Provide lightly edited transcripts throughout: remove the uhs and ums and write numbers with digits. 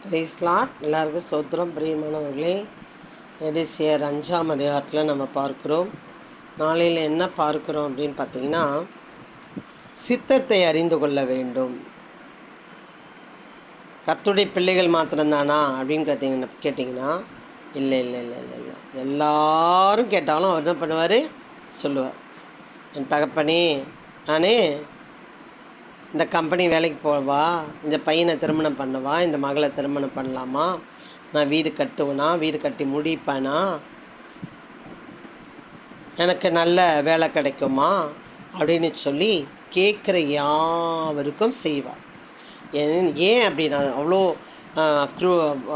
Price Lord. எல்லாருக்கும் சோத்திரம். பிரியமானவர்களே, எபேசியர் 5ஆம் அதிகாரத்தில் நம்ம பார்க்குறோம். நாளையில் என்ன பார்க்குறோம் அப்படின்னு பார்த்தீங்கன்னா, சித்தத்தை அறிந்து கொள்ள வேண்டும். கர்த்தருடைய பிள்ளைகள் மாத்திரம்தானா அப்படின்னு கேட்டிங்கன்னா இல்லை இல்லை இல்லை இல்லை இல்லை எல்லாரும் கேட்டாலும் அவர் என்ன பண்ணுவார், சொல்லுவார், என் தகப்பனே, நானே இந்த கம்பெனி வேலைக்கு போவா, இந்த பையனை திருமணம் பண்ணவா, இந்த மகளை திருமணம் பண்ணலாமா, நான் வீடு கட்டுவேனா, வீடு கட்டி முடிப்பேனா, எனக்கு நல்ல வேலை கிடைக்குமா அப்படின்னு சொல்லி கேட்குற யாவருக்கும் செய்வார். ஏன் அப்படி நான்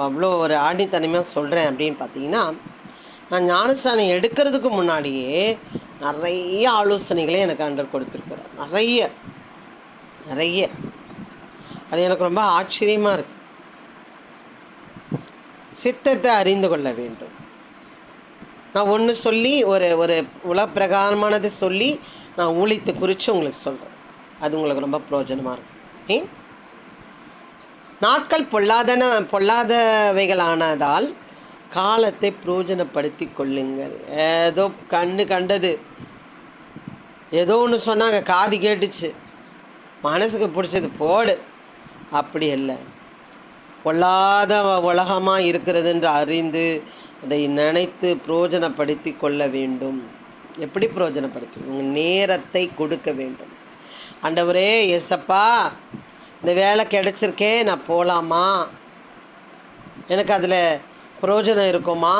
அவ்வளோ ஒரு ஆணித்தனமாக சொல்கிறேன் அப்படின்னு பார்த்தீங்கன்னா, நான் ஞானஸ்நானம் எடுக்கிறதுக்கு முன்னாடியே நிறைய ஆலோசனைகளே எனக்கு ஆண்டவர் கொடுத்துருக்குறார். நிறைய அது எனக்கு ரொம்ப ஆச்சரியமாக இருக்குது. சித்தத்தை அறிந்து கொள்ள வேண்டும். நான் ஒன்று சொல்லி ஒரு உலகப்பிரகாரமானது சொல்லி நான் ஊழியத்தை குறித்து உங்களுக்கு சொல்கிறேன். அது உங்களுக்கு ரொம்ப பிரயோஜனமாக இருக்கும். நாட்கள் பொல்லாதவைகளானதால் காலத்தை பிரயோஜனப்படுத்தி கொள்ளுங்கள். ஏதோ கண்டது ஏதோ ஒன்று சொன்னாங்க, காது கேட்டுச்சு, மனசுக்கு பிடிச்சது போடு, அப்படி இல்லை. பொல்லாத உலகமாக இருக்கிறது என்று அறிந்து அதை நினைத்து பிரயோஜனப்படுத்தி கொள்ள வேண்டும். எப்படி பிரயோஜனப்படுத்தி? உங்கள் நேரத்தை கொடுக்க வேண்டும். ஆண்டவரே, ஏசப்பா, இந்த வேலை கிடைச்சிருக்கே, நான் போகலாமா, எனக்கு அதில் பிரயோஜனம் இருக்குமா,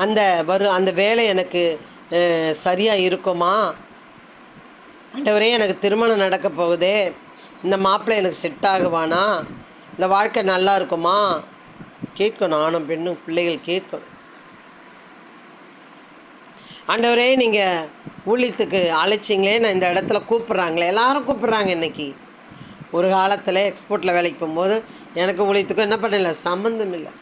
அந்த வேலை எனக்கு சரியாக இருக்குமா, ஆண்டவரே, எனக்கு திருமணம் நடக்க போகுதே, இந்த மாப்பிள்ளை எனக்கு செட் ஆகுவானா, இந்த வாழ்க்கை நல்லா இருக்குமா கேட்கணும். ஆணும் பெண்ணும் பிள்ளைகள் கேட்கணும். ஆண்டவரே, நீங்கள் ஊழியத்துக்கு அழைச்சிங்களே, நான் இந்த இடத்துல கூப்பிட்றாங்களே, எல்லாரும் கூப்பிட்றாங்க. இன்றைக்கி ஒரு காலத்தில் எக்ஸ்போர்ட்டில் வேலைக்கு போகும்போது எனக்கு ஊழியத்துக்கும் என்ன பண்ணல, சம்மந்தம் இல்லை.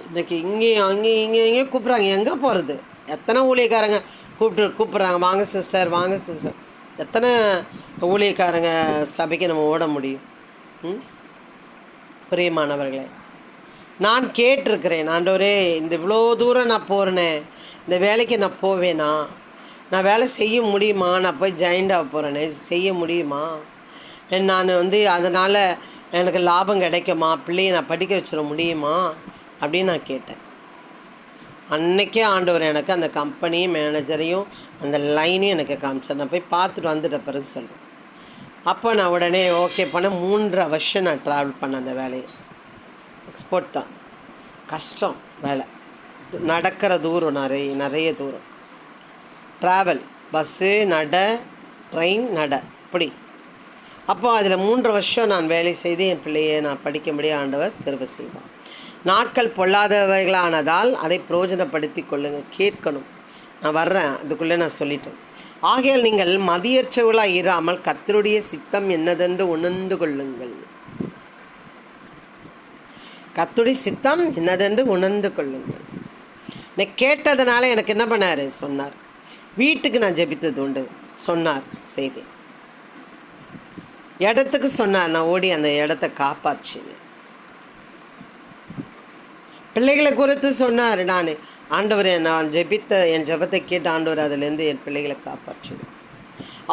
இன்றைக்கி இங்கேயும் கூப்பிட்றாங்க. எங்கே போகிறது? எத்தனை ஊழியக்காரங்க கூப்பிட்றாங்க, வாங்க சிஸ்டர், வாங்க சிஸ்டர். எத்தனை ஊழியக்காரங்க சபைக்கு நம்ம ஓட முடியும்? பிரியமானவர்களே, நான் கேட்டிருக்கிறேன், ஆண்டவரே, இந்த இவ்வளோ தூரம் நான் போகிறேனே, இந்த வேலைக்கு நான் போவேனா, நான் வேலை செய்ய முடியுமா, நான் போய் ஜாயிண்ட் ஆக போகிறேனே, செய்ய முடியுமா, நான் அதனால் எனக்கு லாபம் கிடைக்குமா, பிள்ளையை நான் படிக்க வச்சிட முடியுமா அப்படின்னு நான் கேட்டேன். அன்றைக்கே ஆண்டவர் எனக்கு அந்த கம்பெனி மேனேஜரையும் அந்த லைனையும் எனக்கு காமிச்சார். நான் போய் பார்த்துட்டு வந்துட்ட பிறகு சொல்கிறேன். அப்போ நான் உடனே ஓகே பண்ண 3.5 வருஷம் நான் ட்ராவல் பண்ணேன் அந்த வேலையை. எக்ஸ்போர்ட் தான் கஷ்டம் வேலை, நடக்கிற தூரம் நிறைய தூரம், ட்ராவல், பஸ்ஸு, ட்ரெயின், இப்படி. அப்போ அதில் 3.5 வருஷம் நான் வேலை செய்து என் பிள்ளையை நான் படிக்கும்படி ஆண்டவர் கிருபை செய்தார். நாட்கள் பொல்லாதவைகளானதால் அதை பிரயோஜனப்படுத்தி கொள்ளுங்கள். கேட்கணும். நான் வர்றேன், அதுக்குள்ளே நான் சொல்லிட்டேன். ஆகையால் நீங்கள் மதியற்றவர்களாக இராமல் கர்த்தருடைய சித்தம் என்னதென்று உணர்ந்து கொள்ளுங்கள். கர்த்தருடைய சித்தம் என்னதென்று உணர்ந்து கொள்ளுங்கள். நான் கேட்டதுனால எனக்கு என்ன பண்ணார், சொன்னார். வீட்டுக்கு நான் ஜெபித்தது உண்டு, சொன்னார், செய்தேன். இடத்துக்கு சொன்னார், நான் ஓடி அந்த இடத்த காப்பாற்றினேன். பிள்ளைகளை குறித்து சொன்னார். நான் ஆண்டவரை, நான் என் ஜெபத்தை கேட்டு ஆண்டவர் அதிலேருந்து என் பிள்ளைகளை காப்பாற்றினேன்.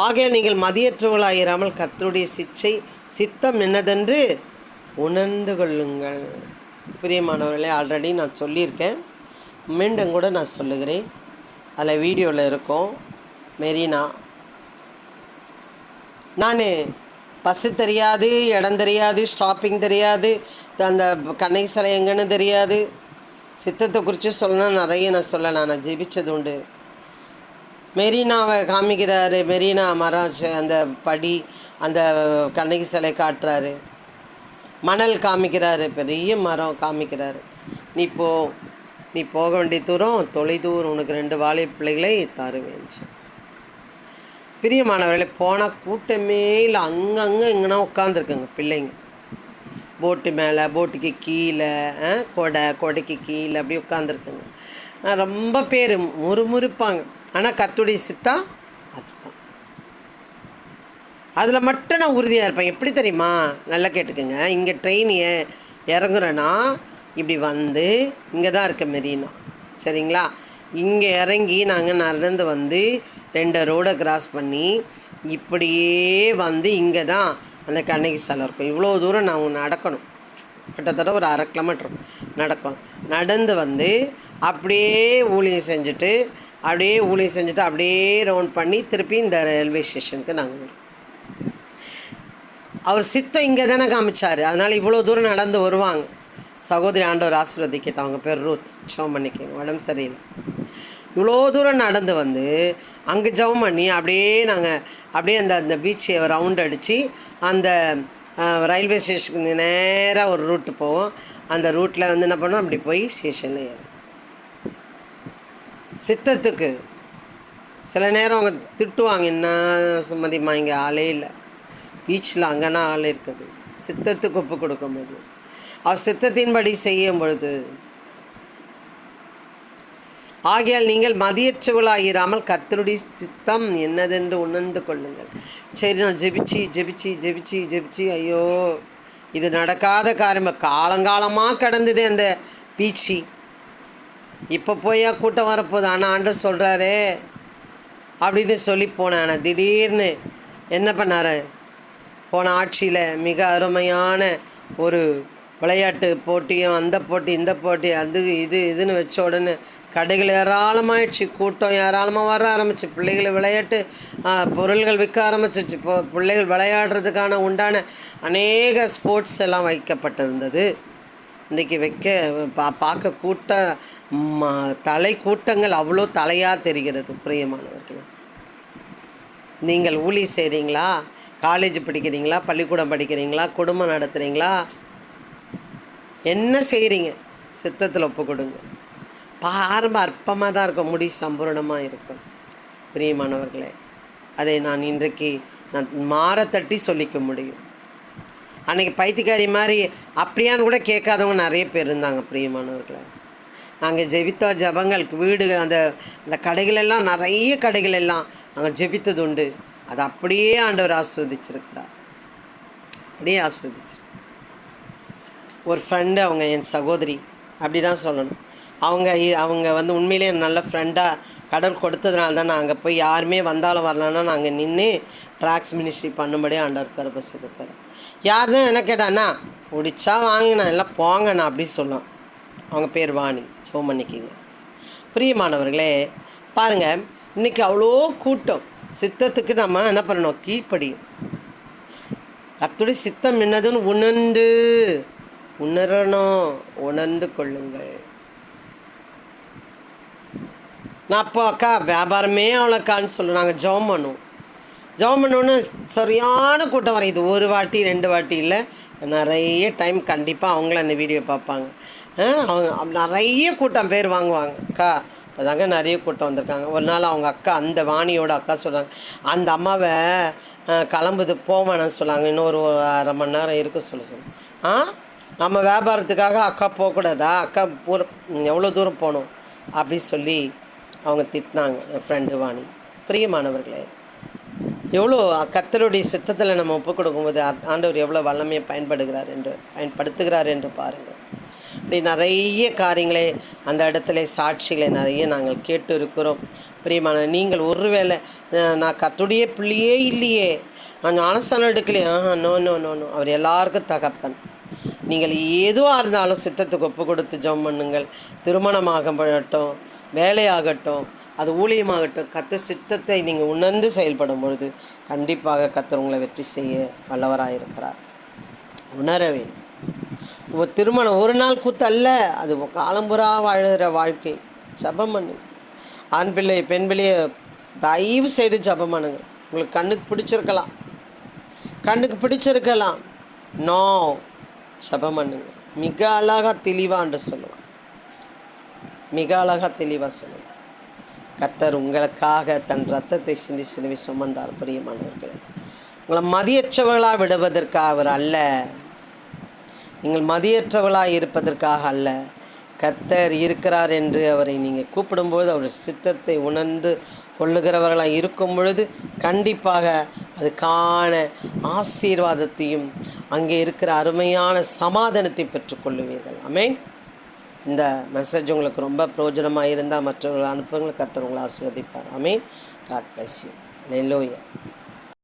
ஆகையால் நீங்கள் மதியற்றவர்களாயிராமல் கர்த்தருடைய சித்தம் என்னதென்று உணர்ந்து கொள்ளுங்கள். பிரியமானவர்களே, ஆல்ரெடி நான் சொல்லியிருக்கேன், மீண்டும் கூட நான் சொல்லுகிறேன். அதில் வீடியோவில் இருக்கும். மெரினா, நான் பஸ்ஸு தெரியாது, இடம் தெரியாது, ஸ்டாப்பிங் தெரியாது, அந்த கண்ணகி சிலை எங்கன்னு தெரியாது. சித்தத்தை குறித்து சொல்லணும், நிறைய நான் சொல்லலாம். நான் ஜெபிச்சது உண்டு. மெரினாவை காமிக்கிறாரு, மெரினா மரம், அந்த படி, அந்த கண்ணகி சிலை காட்டுறாரு. மணல் காமிக்கிறாரு, பெரிய மரம் காமிக்கிறாரு. நீ போக வேண்டிய தூரம் தொலைதூரம், உனக்கு 2 வாலிப பிள்ளைகளை தருவேன். பிரியமானவர்களே, போனால் கூட்டமே இல்லை. அங்கங்கே எங்கன்னா உட்காந்துருக்குங்க பிள்ளைங்க. போட்டு மேலே, போட்டுக்கு கீழே, கொடைக்கு கீழே அப்படி உட்காந்துருக்குங்க. ரொம்ப பேர் முறுமுறுப்பாங்க. ஆனால் கர்த்தருடைய சித்தம் அதுதான். அதில் மட்டும் நான் உறுதியாக இருப்பேன். எப்படி தெரியுமா? நல்லா கேட்டுக்கோங்க. இங்கே ட்ரெயின் இறங்குறேன்னா இப்படி வந்து இங்கே தான் இருக்க மெரினா, சரிங்களா? இங்கே இறங்கி நாங்கள் நடந்து வந்து 2 ரோடை கிராஸ் பண்ணி இப்படியே வந்து இங்கே தான் அந்த கண்ணகி சிலை இருக்கும். இவ்வளோ தூரம் நாங்கள் நடக்கணும், கிட்டத்தட்ட ஒரு 1/2 கிலோமீட்டர் நடக்கணும். நடந்து வந்து அப்படியே ஊழியம் செஞ்சுட்டு அப்படியே ரவுண்ட் பண்ணி திருப்பி இந்த ரயில்வே ஸ்டேஷனுக்கு நாங்கள் வரோம். அவர் சித்தம் இங்கே தானே காமிச்சார், அதனால் இவ்வளோ தூரம் நடந்து வருவாங்க. சகோதரி ஆண்டவர் ஆசீர்வதிக்கட்டும், அவங்க பேர் ரூத். ஜெபம் பண்ணிக்கோங்க, உடம்பு சரியில்லை. இவ்வளோ தூரம் நடந்து வந்து அங்கே ஜெபம் பண்ணி அப்படியே அந்த பீச்சை ரவுண்ட் அடித்து அந்த ரயில்வே ஸ்டேஷனுக்கு நேராக ஒரு ரூட்டு போவோம். அந்த ரூட்டில் வந்து என்ன பண்ணோம், அப்படி போய் ஸ்டேஷனில் ஏறும். சித்தத்துக்கு சில நேரம் அவங்க திட்டுவாங்க, என்ன சுமதிமா இங்கே ஆளே இல்லை, பீச்சில் அங்கேனா ஆள் இருக்குது. சித்தத்துக்கு ஒப்பு கொடுக்கும்போது, அவர் சித்தத்தின்படி செய்யும் பொழுது, ஆகையால் நீங்கள் மதியற்றவளாயிராமல் கர்த்தருடைய சித்தம் என்னதென்று உணர்ந்து கொள்ளுங்கள். சரி, நான் ஜெபிச்சு ஐயோ இது நடக்காத காரியம், காலங்காலமாக கடந்தது அந்த பீச்சி. இப்போ போயா கூட்டம் வரப்போகுது, ஆனால் ஆண்டவர் சொல்கிறாரே அப்படின்னு சொல்லி போனேன். ஆனால் திடீர்னு என்ன பண்ணார், போன ஆட்சியில் மிக அருமையான ஒரு விளையாட்டு போட்டியும் அந்த போட்டி இந்த போட்டி அது இதுன்னு வச்ச உடனே கடைகள் ஏராளமாகிடுச்சு, கூட்டம் ஏராளமாக வர ஆரம்பிச்சு, பிள்ளைகள் விளையாட்டு பொருள்கள் விற்க ஆரம்பிச்சிச்சு. பிள்ளைகள் விளையாடுறதுக்கான உண்டான அநேக ஸ்போர்ட்ஸ் எல்லாம் வைக்கப்பட்டிருந்தது. இன்றைக்கி பார்க்க தலை கூட்டங்கள் அவ்வளோ தலையாக தெரிகிறது. பிரியமானவர்களே, நீங்கள் ஊழி செய்கிறீங்களா, காலேஜ் படிக்கிறீங்களா, பள்ளிக்கூடம் படிக்கிறீங்களா, குடும்பம் நடத்துகிறீங்களா, என்ன செய்கிறீங்க? சித்தத்தில் ஒப்பு கொடுங்க. ஆரம்ப அற்பமாக தான் இருக்கும், முடி சம்பூர்ணமாக இருக்கும். பிரியமானவர்களே, அதை நான் இன்றைக்கு மாறத்தட்டி சொல்லிக்க முடியும். அன்றைக்கி பைத்தியக்காரி மாதிரி அப்படியான்னு கூட கேட்காதவங்க நிறைய பேர் இருந்தாங்க. பிரியமானவர்களே, நாங்கள் ஜெபித்த ஜபங்களுக்கு வீடு அந்த கடைகளெல்லாம், நிறைய கடைகள் எல்லாம் நாங்கள் ஜெபித்தது உண்டு. அதை அப்படியே ஆண்டவர் ஆஸ்வதிச்சிருக்கிறார், அப்படியே ஆஸ்வதிச்சிருக்கிறார். ஒரு ஃப்ரெண்டு, அவங்க என் சகோதரி, அப்படி தான் சொல்லணும். அவங்க வந்து உண்மையிலே நல்ல ஃப்ரெண்டாக கடவுள் கொடுத்ததுனால தான் நான் அங்கே போய் யாருமே வந்தாலும் வரலான்னா நாங்கள் நின்று ட்ராக்ஸ் மினிஸ்ட்ரி பண்ணும்படி ஆண்டவர் கருப்பை செய்திருக்காரு. யார் தான் என்ன கேட்டாண்ணா, பிடிச்சா வாங்கினா எல்லாம் போங்கண்ணா அப்படி சொல்லலாம். அவங்க பேர் வாணி. சோமன்னிக்கிங்க. பிரியமானவர்களே, பாருங்கள், இன்றைக்கி அவ்வளோ கூட்டம். சித்தத்துக்கு நம்ம என்ன பண்ணணும், கீழ்ப்படியும். கர்த்தருடைய சித்தம் என்னதுன்னு உணர்ந்து கொள்ளுங்கள். நான் அப்போ அக்கா வியாபாரமே அவ்வளோக்கான்னு சொல்லுவோம். நாங்கள் ஜெபம் பண்ணுவோன்னு சரியான கூட்டம் வரும். இது ஒரு வாட்டி 2 வாட்டி இல்லை, நிறைய டைம் கண்டிப்பாக அவங்களும் அந்த வீடியோ பார்ப்பாங்க. அவங்க நிறைய கூட்டம் பேர் வாங்குவாங்க. அக்கா இப்போ தாங்க நிறைய கூட்டம் வந்திருக்காங்க. ஒரு நாள் அவங்க அக்கா, அந்த வாணியோட அக்கா சொல்கிறாங்க, அந்த அம்மாவை கிளம்புது போவானு சொன்னாங்க, இன்னொரு 1/2 மணி நேரம் இருக்க சொல்ல. நம்ம வியாபாரத்துக்காக அக்கா போகக்கூடாதா, அக்கா எவ்வளோ தூரம் போகணும் அப்படின்னு சொல்லி அவங்க திட்டினாங்க, என் ஃப்ரெண்டு வாணி. பிரியமானவர்களே, எவ்வளோ கர்த்தருடைய சித்தத்தில் நம்ம ஒப்பு கொடுக்கும்போது ஆண்டவர் எவ்வளோ வல்லமையை பயன்படுத்துகிறார் என்று பாருங்கள். இப்படி நிறைய காரியங்களே அந்த இடத்துல சாட்சிகளை நிறைய நாங்கள் கேட்டு இருக்கிறோம். பிரியமான நீங்கள் ஒருவேளை நான் கர்த்தருடைய பிள்ளையே இல்லையே, நான் ஞானஸ்தானம் எடுக்கலையே, நோ, அவர் எல்லாருக்கும் தகப்பன். நீங்கள் எதுவாக இருந்தாலும் சித்தத்துக்கு ஒப்பு கொடுத்து ஜெபம் பண்ணுங்கள். திருமணமாகட்டும், வேலையாகட்டும், அது ஊழியமாகட்டும், கர்த்தர் சித்தத்தை நீங்கள் உணர்ந்து செயல்படும் பொழுது கண்டிப்பாக கர்த்தர் உங்களை வெற்றி செய்ய வல்லவராக இருக்கிறார். உணர வேண்டும். திருமணம் ஒரு நாள் கூத்து அல்ல, அது காலம்புறா வாழ்கிற வாழ்க்கை. ஜெபம் பண்ணுங்க. ஆண் பிள்ளை பெண் பிள்ளையை தயவு செய்து ஜெபம் பண்ணுங்க. உங்களுக்கு கண்ணுக்கு பிடிச்சிருக்கலாம், நோ, ஜெபம் பண்ணுங்க. மிக அழகாக தெளிவான்னு சொல்லுவான், மிக அழகாக தெளிவாக சொல்லுவான். கர்த்தர் உங்களுக்காக தன் ரத்தத்தை சிந்தி சிலுவை சுமந்தார். பிரியமானவர்களே, உங்களை மதியற்றவர்களாக விடுவதற்காக அவர் அல்ல, நீங்கள் மதியற்றவர்களாக இருப்பதற்காக அல்ல. கர்த்தர் இருக்கிறார் என்று அவரை நீங்கள் கூப்பிடும்போது அவர் சித்தத்தை உணர்ந்து கொள்ளுகிறவர்களாக இருக்கும் பொழுது கண்டிப்பாக அதுக்கான ஆசீர்வாதத்தையும் அங்கே இருக்கிற அருமையான சமாதானத்தை பெற்றுக்கொள்ளுவீர்கள். ஆமென். இந்த மெசேஜ் உங்களுக்கு ரொம்ப பிரயோஜனமாக இருந்தால் மற்றவர்கள் அனுப்புங்கள். கர்த்தர் உங்களை ஆசீர்வதிப்பார். Amen. God bless you. Hallelujah.